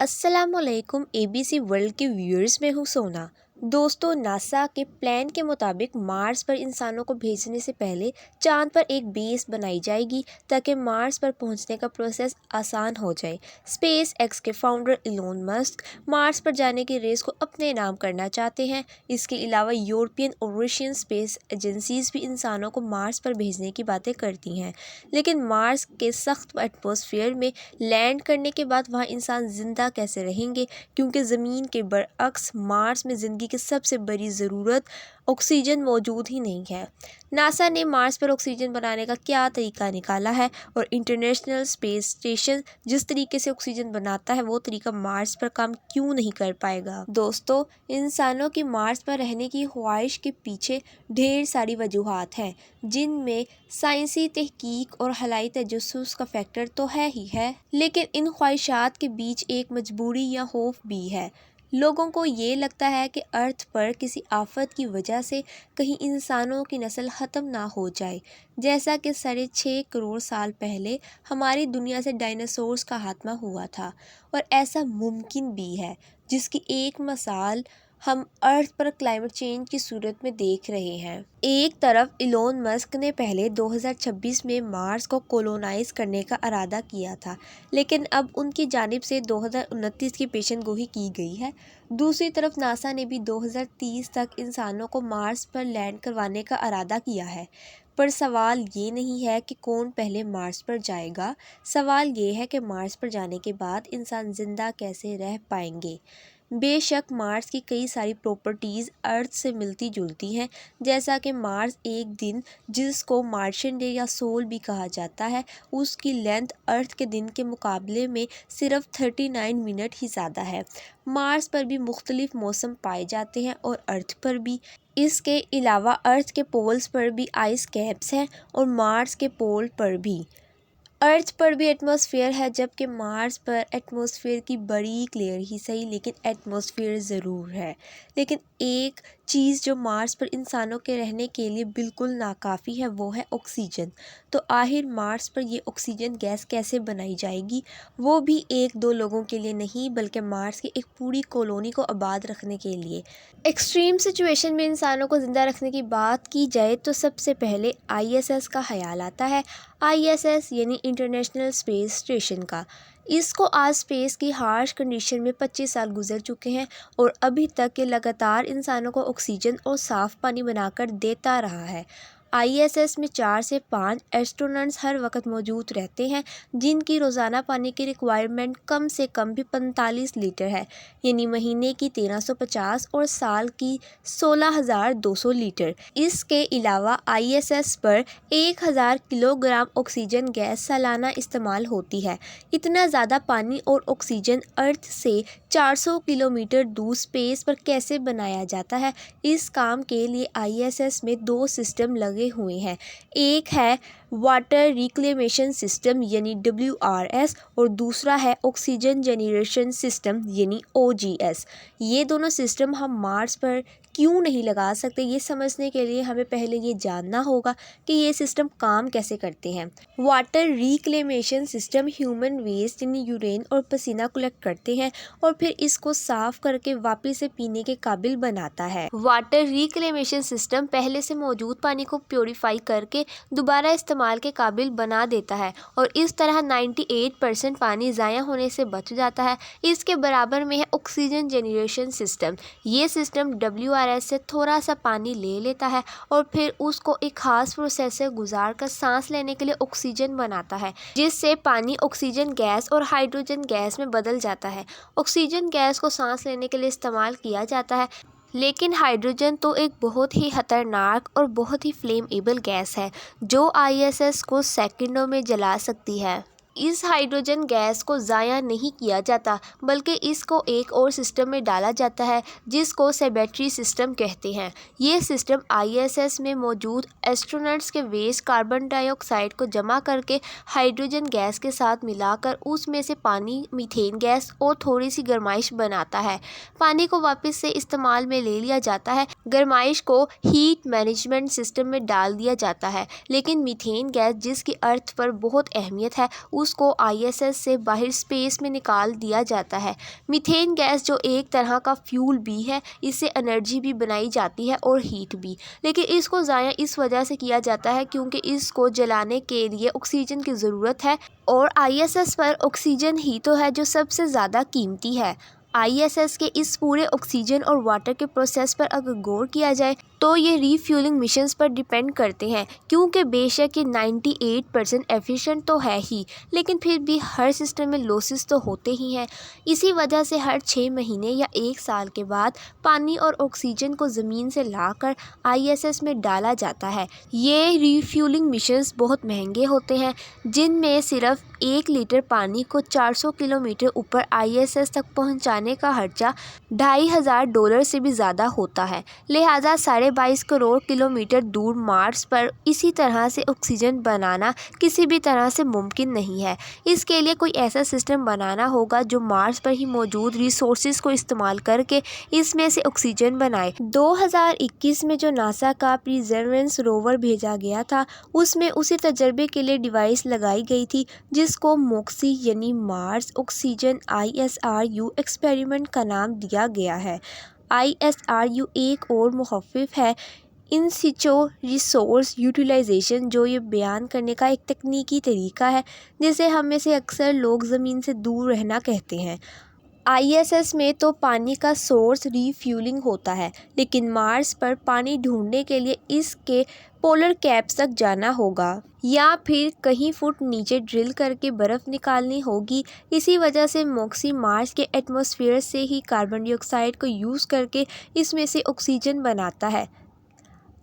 السلام علیکم ABC world کے ویورز، میں ہوں سونا۔ دوستو، ناسا کے پلان کے مطابق مارس پر انسانوں کو بھیجنے سے پہلے چاند پر ایک بیس بنائی جائے گی تاکہ مارس پر پہنچنے کا پروسیس آسان ہو جائے۔ اسپیس ایکس کے فاؤنڈر ایلون مسک مارس پر جانے کی ریس کو اپنے نام کرنا چاہتے ہیں۔ اس کے علاوہ یورپین اور رشین اسپیس ایجنسیز بھی انسانوں کو مارس پر بھیجنے کی باتیں کرتی ہیں، لیکن مارس کے سخت ایٹماسفیئر میں لینڈ کرنے کے بعد وہاں انسان زندہ کیسے رہیں گے، کیونکہ زمین کے برعکس مارس میں زندگی کی سب سے بڑی ضرورت آکسیجن موجود ہی نہیں ہے۔ ناسا نے مارس پر آکسیجن بنانے کا کیا طریقہ نکالا ہے اور انٹرنیشنل اسپیس اسٹیشن جس طریقے سے آکسیجن بناتا ہے وہ طریقہ مارس پر کام کیوں نہیں کر پائے گا؟ دوستو، انسانوں کی مارس پر رہنے کی خواہش کے پیچھے ڈھیر ساری وجوہات ہیں، جن میں سائنسی تحقیق اور خلائی تجسس کا فیکٹر تو ہے ہی ہے، لیکن ان خواہشات کے بیچ ایک مجبوری یا خوف بھی ہے۔ لوگوں کو یہ لگتا ہے کہ ارتھ پر کسی آفت کی وجہ سے کہیں انسانوں کی نسل ختم نہ ہو جائے، جیسا کہ 6.5 کروڑ سال پہلے ہماری دنیا سے ڈائناسورز کا خاتمہ ہوا تھا، اور ایسا ممکن بھی ہے، جس کی ایک مثال ہم ارتھ پر کلائمیٹ چینج کی صورت میں دیکھ رہے ہیں۔ ایک طرف ایلون مسک نے پہلے 2026 میں مارس کو کولونائز کرنے کا ارادہ کیا تھا، لیکن اب ان کی جانب سے 2029 کی پیشن گوئی کی گئی ہے۔ دوسری طرف ناسا نے بھی 2030 تک انسانوں کو مارس پر لینڈ کروانے کا ارادہ کیا ہے۔ پر سوال یہ نہیں ہے کہ کون پہلے مارس پر جائے گا، سوال یہ ہے کہ مارس پر جانے کے بعد انسان زندہ کیسے رہ پائیں گے۔ بے شک مارس کی کئی ساری پراپرٹیز ارتھ سے ملتی جلتی ہیں، جیسا کہ مارس ایک دن، جس کو مارشین ڈے یا سول بھی کہا جاتا ہے، اس کی لینتھ ارتھ کے دن کے مقابلے میں صرف 39 منٹ ہی زیادہ ہے۔ مارس پر بھی مختلف موسم پائے جاتے ہیں اور ارتھ پر بھی۔ اس کے علاوہ ارتھ کے پولز پر بھی آئس کیپس ہیں اور مارس کے پول پر بھی۔ ارتھ پر بھی ایٹماسفیئر ہے، جبکہ مارس پر ایٹماسفیئر کی باریک لیئر ہی صحیح لیکن ایٹماسفیئر ضرور ہے۔ لیکن ایک چیز جو مارس پر انسانوں کے رہنے کے لیے بالکل ناکافی ہے وہ ہے آکسیجن۔ تو آخر مارس پر یہ آکسیجن گیس کیسے بنائی جائے گی، وہ بھی ایک دو لوگوں کے لیے نہیں بلکہ مارس کی ایک پوری کالونی کو آباد رکھنے کے لیے۔ ایکسٹریم سچویشن میں انسانوں کو زندہ رکھنے کی بات کی جائے تو سب سے پہلے ISS کا خیال آتا ہے۔ ISS یعنی انٹرنیشنل اسپیس اسٹیشن کا۔ اس کو آج اسپیس کی ہارش کنڈیشن میں 25 سال گزر چکے ہیں اور ابھی تک یہ لگاتار انسانوں کو آکسیجن اور صاف پانی بنا کر دیتا رہا ہے۔ ISS میں 4 سے 5 ایسٹرونٹس ہر وقت موجود رہتے ہیں، جن کی روزانہ پانی کی ریکوائرمنٹ کم سے کم بھی 45 لیٹر ہے، یعنی مہینے کی 1350 اور سال کی 16,200 لیٹر۔ اس کے علاوہ ISS پر 1000 کلو گرام آکسیجن گیس سالانہ استعمال ہوتی ہے۔ اتنا زیادہ پانی اور آکسیجن ارتھ سے 400 کلومیٹر دور اسپیس پر کیسے بنایا جاتا ہے؟ اس کام کے لیے ISS میں 2 سسٹم لگے ہوئے ہیں۔ ایک ہے واٹر ریکلیمیشن سسٹم یعنی WRS اور دوسرا ہے آکسیجن جنریشن سسٹم یعنی OGS۔ یہ دونوں سسٹم ہم مارس پر کیوں نہیں لگا سکتے، یہ سمجھنے کے لیے ہمیں پہلے یہ جاننا ہوگا کہ یہ سسٹم کام کیسے کرتے ہیں۔ واٹر ریکلیمیشن سسٹم ہیومن ویسٹ یعنی یورین اور پسینہ کلیکٹ کرتے ہیں اور پھر اس کو صاف کر کے واپس سے پینے کے قابل بناتا ہے۔ واٹر ریکلیمیشن سسٹم پہلے سے موجود پانی کو پیوریفائی کر کے دوبارہ استعمال کے قابل بنا دیتا ہے اور اس طرح 98% پانی ضائع ہونے سے بچ جاتا ہے۔ اس کے برابر میں ہے آکسیجن جنریشن سسٹم۔ یہ سسٹم WRS سے تھوڑا سا پانی لے لیتا ہے اور پھر اس کو ایک خاص پروسیس سے گزار کر سانس لینے کے لیے آکسیجن بناتا ہے، جس سے پانی آکسیجن گیس اور ہائیڈروجن گیس میں بدل جاتا ہے۔ آکسیجن گیس کو سانس لینے کے لیے استعمال کیا جاتا ہے، لیکن ہائیڈروجن تو ایک بہت ہی خطرناک اور بہت ہی فلیم ایبل گیس ہے جو ISS کو سیکنڈوں میں جلا سکتی ہے۔ اس ہائیڈروجن گیس کو ضائع نہیں کیا جاتا بلکہ اس کو ایک اور سسٹم میں ڈالا جاتا ہے جس کو سیبیٹری سسٹم کہتے ہیں۔ یہ سسٹم ISS میں موجود ایسٹرونٹس کے ویسٹ کاربن ڈائی آکسائیڈ کو جمع کر کے ہائیڈروجن گیس کے ساتھ ملا کر اس میں سے پانی، میتھین گیس اور تھوڑی سی گرمائش بناتا ہے۔ پانی کو واپس سے استعمال میں لے لیا جاتا ہے، گرمائش کو ہیٹ مینجمنٹ سسٹم میں ڈال دیا جاتا ہے، لیکن میتھین گیس جس کی ارتھ پر بہت اہمیت ہے ٹھوس کو ISS سے باہر اسپیس میں نکال دیا جاتا ہے۔ میتھین گیس جو ایک طرح کا فیول بھی ہے، اس سے انرجی بھی بنائی جاتی ہے اور ہیٹ بھی، لیکن اس کو ضائع اس وجہ سے کیا جاتا ہے کیونکہ اس کو جلانے کے لیے آکسیجن کی ضرورت ہے، اور ISS پر آکسیجن ہی تو ہے جو سب سے زیادہ قیمتی ہے۔ ISS کے اس پورے آکسیجن اور واٹر کے پروسیس پر اگر غور کیا جائے تو یہ ری فیولنگ مشنز پر ڈیپینڈ کرتے ہیں، کیونکہ بے شک یہ 98% ایفیشینٹ تو ہے ہی، لیکن پھر بھی ہر سسٹم میں لوسز تو ہوتے ہی ہیں۔ اسی وجہ سے ہر 6 مہینے یا 1 سال کے بعد پانی اور آکسیجن کو زمین سے لا کر ISS میں ڈالا جاتا ہے۔ یہ ری فیولنگ مشنز بہت مہنگے ہوتے ہیں، جن میں صرف 1 لیٹر پانی کو 400 کلومیٹر اوپر ISS تک پہنچانے کا خرچہ $2500 سے بھی زیادہ ہوتا ہے، لہٰذا 22.5 کروڑ کلومیٹر دور مارس پر اسی طرح سے آکسیجن بنانا کسی بھی طرح سے ممکن نہیں ہے۔ اس کے لیے کوئی ایسا سسٹم بنانا ہوگا جو مارس پر ہی موجود ریسورسز کو استعمال کر کے اس میں سے آکسیجن بنائے۔ 2021 میں جو ناسا کا پرسیورینس روور بھیجا گیا تھا، اس میں اسی تجربے کے لیے ڈیوائس لگائی گئی تھی جس کو موکسی یعنی مارس آکسیجن ISRU ایکسپیریمنٹ کا نام دیا گیا ہے۔ ISRU ایک اور مخفف ہے ان سیچو ریسورس یوٹیلائزیشن، جو یہ بیان کرنے کا ایک تکنیکی طریقہ ہے جسے ہم میں سے اکثر لوگ زمین سے دور رہنا کہتے ہیں۔ ISS میں تو پانی کا سورس ری فیولنگ ہوتا ہے، لیکن مارس پر پانی ڈھونڈنے کے لیے اس کے پولر کیپس تک جانا ہوگا یا پھر کئی فٹ نیچے ڈرل کر کے برف نکالنی ہوگی۔ اسی وجہ سے موکسی مارس کے ایٹماسفیئر سے ہی کاربن ڈائی آکسائیڈ کو یوز کر کے اس میں سے آکسیجن بناتا ہے۔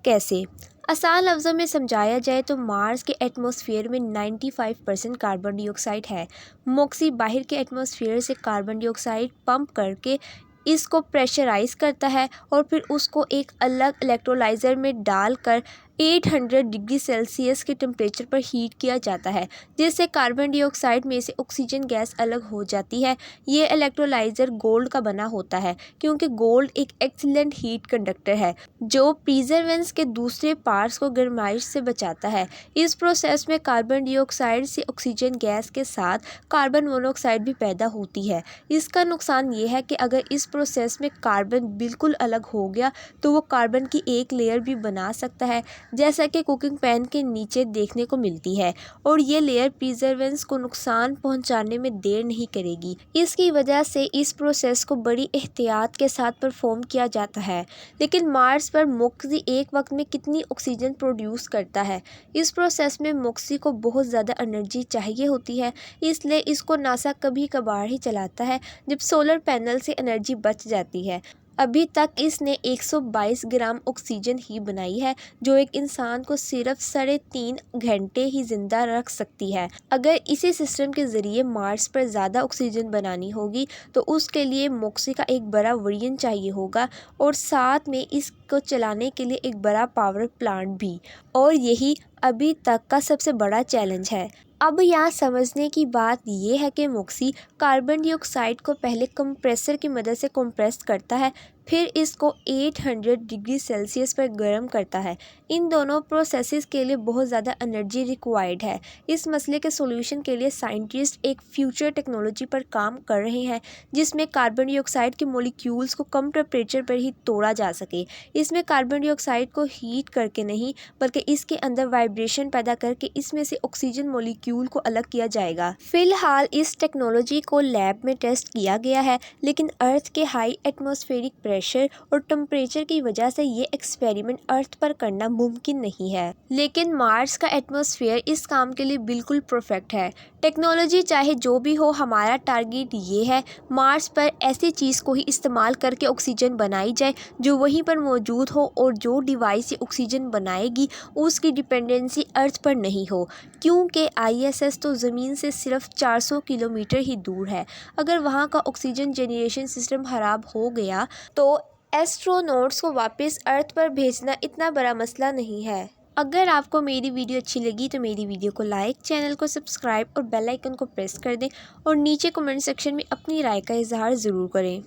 کیسے؟ آسان لفظوں میں سمجھایا جائے تو مارس کے ایٹماسفیئر میں 95% کاربن ڈائی آکسائیڈ ہے۔ موکسی باہر کے ایٹماسفیئر سے کاربن ڈائی آکسائیڈ پمپ کر کے اس کو پریشرائز کرتا ہے اور پھر اس کو ایک الگ الیکٹرولائزر میں ڈال کر 800 ڈگری سیلسیس کے ٹمپریچر پر ہیٹ کیا جاتا ہے، جس سے کاربن ڈائی آکسائیڈ میں سے آکسیجن گیس الگ ہو جاتی ہے۔ یہ الیکٹرولائزر گولڈ کا بنا ہوتا ہے، کیونکہ گولڈ ایک ایکسیلنٹ ہیٹ کنڈکٹر ہے جو پرسیورینس کے دوسرے پارٹس کو گرمائش سے بچاتا ہے۔ اس پروسیس میں کاربن ڈائی آکسائیڈ سے آکسیجن گیس کے ساتھ کاربن مونو آکسائیڈ بھی پیدا ہوتی ہے۔ اس کا نقصان یہ ہے کہ اگر اس پروسیس میں کاربن بالکل الگ ہو گیا تو وہ کاربن کی ایک لیئر بھی بنا سکتا ہے، جیسا کہ کوکنگ پین کے نیچے دیکھنے کو ملتی ہے، اور یہ لیئر پرسیورینس کو نقصان پہنچانے میں دیر نہیں کرے گی۔ اس کی وجہ سے اس پروسیس کو بڑی احتیاط کے ساتھ پرفارم کیا جاتا ہے۔ لیکن مارس پر موکسی ایک وقت میں کتنی آکسیجن پروڈیوس کرتا ہے؟ اس پروسیس میں موکسی کو بہت زیادہ انرجی چاہیے ہوتی ہے، اس لیے اس کو ناسا کبھی کبھار ہی چلاتا ہے جب سولر پینل سے انرجی بچ جاتی ہے۔ ابھی تک اس نے 122 گرام آکسیجن ہی بنائی ہے، جو ایک انسان کو صرف 3.5 گھنٹے ہی زندہ رکھ سکتی ہے۔ اگر اسی سسٹم کے ذریعے مارس پر زیادہ آکسیجن بنانی ہوگی تو اس کے لیے موکسی کا ایک بڑا ویرینٹ چاہیے ہوگا، اور ساتھ میں اس کو چلانے کے لیے ایک بڑا پاور پلانٹ بھی، اور یہی ابھی تک کا سب سے بڑا چیلنج ہے۔ اب یہاں سمجھنے کی بات یہ ہے کہ موکسی کاربن ڈائی آکسائیڈ کو پہلے کمپریسر کی مدد سے کمپریس کرتا ہے، پھر اس کو 800 ڈگری سیلسیس پر گرم کرتا ہے۔ ان دونوں پروسیسز کے لیے بہت زیادہ انرجی ریکوائرڈ ہے۔ اس مسئلے کے سولوشن کے لیے سائنٹسٹ ایک فیوچر ٹیکنالوجی پر کام کر رہے ہیں جس میں کاربن ڈائی آکسائیڈ کے مولیکیولز کو کم ٹمپریچر پر ہی توڑا جا سکے۔ اس میں کاربن ڈائی آکسائیڈ کو ہیٹ کر کے نہیں، بلکہ اس کے اندر وائبریشن پیدا کر کے اس میں سے آکسیجن مولیکیول کو الگ کیا جائے گا۔ فی الحال اس ٹیکنالوجی کو لیب میں ٹیسٹ کیا گیا ہے، لیکن ارتھ کے ہائی ایٹماسفیرک پریشر اور ٹمپریچر کی وجہ سے یہ ایکسپیریمنٹ ارتھ پر کرنا ممکن نہیں ہے۔ لیکن مارس کا ایٹماسفیئر اس کام کے لیے بالکل پرفیکٹ ہے۔ ٹیکنالوجی چاہے جو بھی ہو، ہمارا ٹارگیٹ یہ ہے مارس پر ایسی چیز کو ہی استعمال کر کے آکسیجن بنائی جائے جو وہیں پر موجود ہو، اور جو ڈیوائس یہ آکسیجن بنائے گی اس کی ڈپینڈنسی ارتھ پر نہیں ہو، کیونکہ ISS تو زمین سے صرف 400 کلومیٹر ہی دور ہے۔ اگر وہاں کا آکسیجن جنریشن سسٹم خراب ہو گیا تو ایسٹرونوٹس کو واپس ارتھ پر بھیجنا اتنا بڑا مسئلہ نہیں ہے۔ اگر آپ کو میری ویڈیو اچھی لگی تو میری ویڈیو کو لائک، چینل کو سبسکرائب اور بیل آئیکن کو پریس کر دیں، اور نیچے کمنٹ سیکشن میں اپنی رائے کا اظہار ضرور کریں۔